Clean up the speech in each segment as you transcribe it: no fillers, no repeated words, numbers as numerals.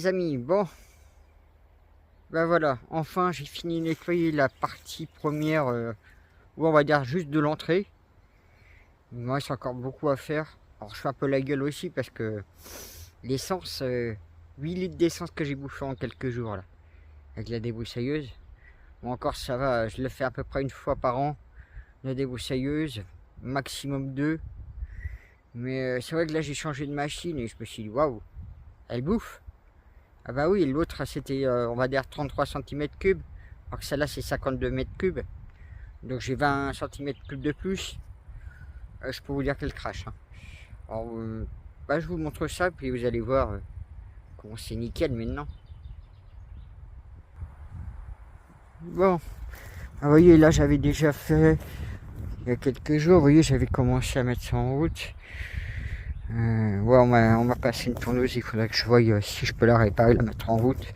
les amis, bon, ben voilà, enfin j'ai fini de nettoyer la partie première, ou on va dire juste de l'entrée. Il me reste encore beaucoup à faire. Alors je fais un peu la gueule aussi parce que l'essence, 8 litres d'essence que j'ai bouffé en quelques jours là, avec la débroussailleuse. Bon encore ça va, je le fais à peu près une fois par an, la débroussailleuse, maximum 2. Mais c'est vrai que là j'ai changé de machine et je me suis dit waouh, elle bouffe. Ah bah oui, l'autre c'était on va dire 33 cm3, alors que celle-là c'est 52 m3. Donc j'ai 20 cm3 de plus. Je peux vous dire qu'elle crache. Hein. Alors bah, je vous montre ça, puis vous allez voir comment c'est nickel maintenant. Bon, vous voyez là j'avais déjà fait il y a quelques jours, vous voyez j'avais commencé à mettre ça en route. Ouais, on m'a passé une tourneuse, il faudrait que je voie si je peux la réparer, la mettre en route.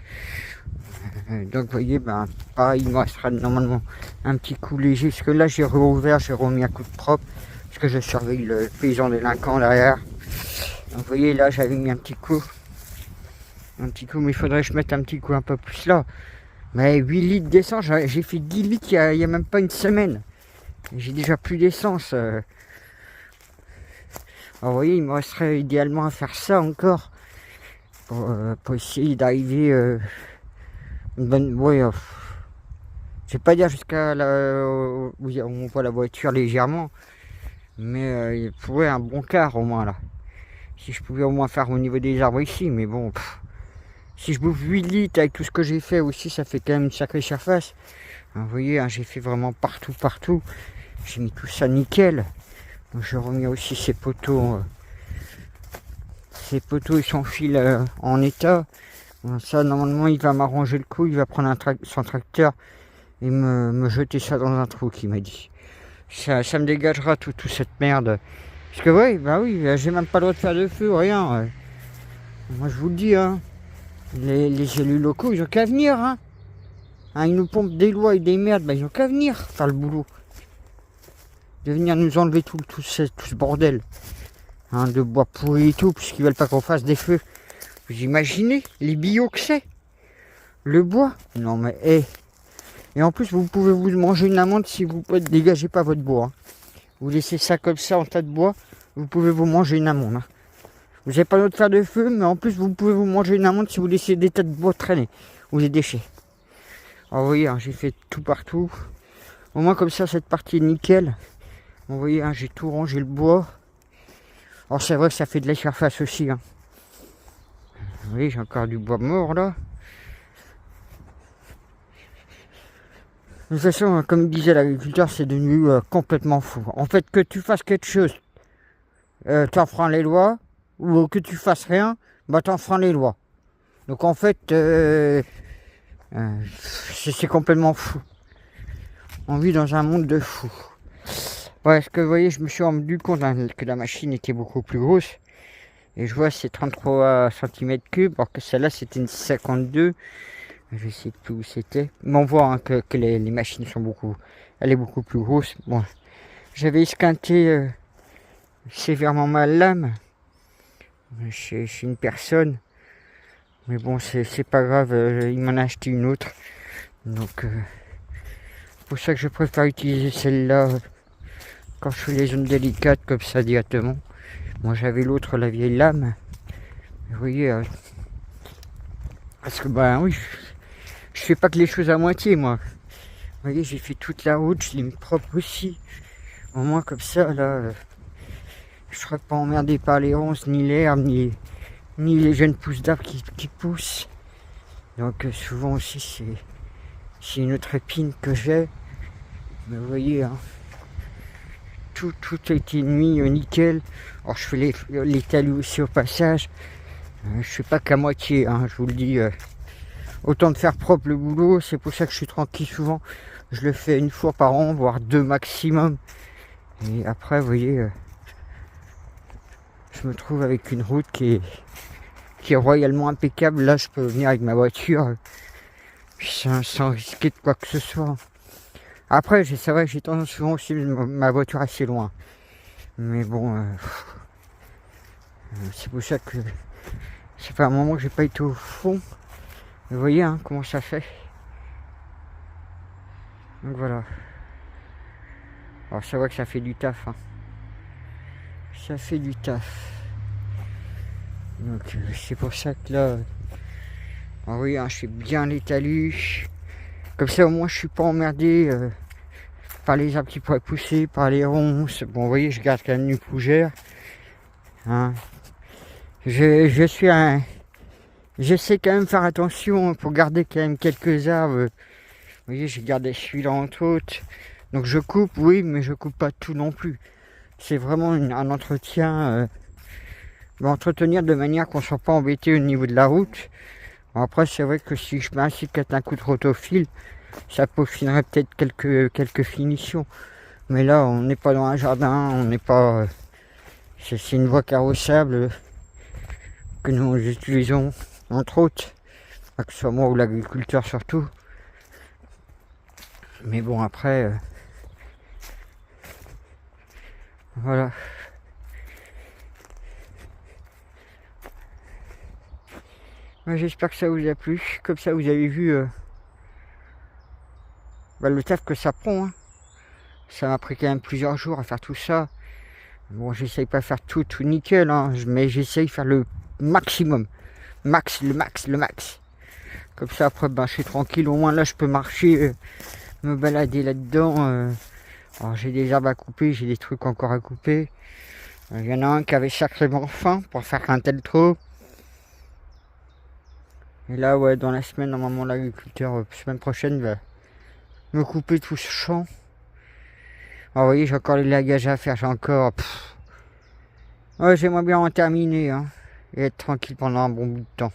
Donc vous voyez, ben, pareil, il me restera normalement un petit coup léger, parce que là j'ai rouvert, j'ai remis un coup de propre, parce que je surveille le paysan délinquant derrière. Donc vous voyez, là j'avais mis un petit coup, mais il faudrait que je mette un petit coup un peu plus là. Mais 8 litres d'essence, j'ai fait 10 litres il y a même pas une semaine. J'ai déjà plus d'essence. Alors vous voyez, il me resterait idéalement à faire ça encore, pour essayer d'arriver une bonne... Ouais, je vais pas dire jusqu'à là où on voit la voiture légèrement, mais il pourrait un bon quart au moins là. Si je pouvais au moins faire au niveau des arbres ici, mais bon, si je bouffe 8 litres avec tout ce que j'ai fait aussi, ça fait quand même une sacrée surface. Hein, vous voyez, hein, j'ai fait vraiment partout. J'ai mis tout ça nickel. Donc j'ai remis aussi ces poteaux et son fil en état. Bon, ça normalement il va m'arranger le coup, il va prendre son tracteur et me jeter ça dans un trou, qu'il m'a dit. Ça me dégagera toute cette merde. Parce que ouais, bah oui, j'ai même pas le droit de faire de feu, rien. Moi je vous le dis, hein, les élus locaux, ils ont qu'à venir, hein. Ils nous pompent des lois et des merdes, bah ils ont qu'à venir faire le boulot. De venir nous enlever tout ce bordel. Hein, de bois pourri et tout, puisqu'ils veulent pas qu'on fasse des feux. Vous imaginez les bio que c'est? Le bois? Non mais, Et en plus, vous pouvez vous manger une amende si vous ne dégagez pas votre bois. Hein. Vous laissez ça comme ça en tas de bois, vous pouvez vous manger une amende. Hein. Vous n'avez pas le droit de faire de feu, mais en plus, vous pouvez vous manger une amende si vous laissez des tas de bois traîner, ou des déchets. Alors, vous voyez, hein, j'ai fait tout partout. Au moins, comme ça, cette partie est nickel. Vous voyez, hein, j'ai tout rangé le bois. Alors, c'est vrai que ça fait de la surface aussi. Hein. Vous voyez, j'ai encore du bois mort là. De toute façon, comme disait l'agriculteur, c'est devenu complètement fou. En fait, que tu fasses quelque chose, tu enfreins les lois, ou que tu fasses rien, bah tu enfreins les lois. Donc en fait, c'est complètement fou. On vit dans un monde de fous. Ouais, ce que vous voyez, je me suis rendu compte hein, que la machine était beaucoup plus grosse. Et je vois c'est 33 cm3, alors que celle-là c'était une 52. Je sais plus où c'était. Mais on voit hein, que les machines sont elle est beaucoup plus grosse. Bon, j'avais esquinté sévèrement ma lame chez une personne. Mais bon, c'est pas grave, il m'en a acheté une autre. Donc, c'est pour ça que je préfère utiliser celle-là quand je fais les zones délicates comme ça directement. Moi, j'avais l'autre, la vieille lame. Vous voyez, parce que, bah oui, je fais pas que les choses à moitié, moi. Vous voyez, j'ai fait toute la route, je l'ai mis propre aussi. Au moins, comme ça, là, je serai pas emmerdé par les ronces, ni l'herbe, ni les jeunes pousses d'arbres qui poussent. Donc, souvent aussi, c'est une autre épine que j'ai. Mais vous voyez, hein, tout a été mis nickel. Alors, je fais les talus aussi au passage. Je fais pas qu'à moitié, hein, je vous le dis. Autant de faire propre le boulot, c'est pour ça que je suis tranquille souvent. Je le fais une fois par an, voire 2 maximum. Et après, vous voyez, je me trouve avec une route qui est royalement impeccable. Là, je peux venir avec ma voiture sans risquer de quoi que ce soit. Après, c'est vrai que j'ai tendance souvent aussi ma voiture assez loin. Mais bon, c'est pour ça que Ça fait un moment que j'ai pas été au fond. Vous voyez hein, comment ça fait. Donc voilà. Alors c'est vrai que ça fait du taf. Hein. Ça fait du taf. Donc c'est pour ça que là... Ah oui, hein, je fais bien les talus. Comme ça au moins je suis pas emmerdé par les arbres qui pourraient pousser, par les ronces. Bon vous voyez, je garde quand même une fougère. Hein. Je suis un... J'essaie quand même de faire attention pour garder quand même quelques arbres. Vous voyez, j'ai gardé celui-là entre autres. Donc je coupe, oui, mais je coupe pas tout non plus. C'est vraiment un entretien. Entretenir de manière qu'on ne soit pas embêté au niveau de la route. Bon, après, c'est vrai que si je mets un cyclette un coup de rotophile, ça peaufinerait peut-être quelques finitions. Mais là, on n'est pas dans un jardin, on n'est pas... c'est une voie carrossable que nous utilisons, entre autres. Que ce soit moi ou l'agriculteur surtout. Mais bon, après... voilà. J'espère que ça vous a plu. Comme ça, vous avez vu le taf que ça prend. Hein. Ça m'a pris quand même plusieurs jours à faire tout ça. Bon, j'essaye pas de faire tout nickel, hein, mais j'essaye de faire le maximum. Le max. Comme ça, après, je suis tranquille. Au moins, là, je peux marcher, me balader là-dedans. Alors, j'ai des arbres à couper, j'ai des trucs encore à couper. Il y en a un qui avait sacrément faim pour faire un tel trop. Et là, ouais, dans la semaine, normalement, l'agriculteur, semaine prochaine, va me couper tout ce champ. Alors, vous voyez, j'ai encore les lagages à faire, j'ai encore... Ouais, j'aimerais bien en terminer, hein, et être tranquille pendant un bon bout de temps.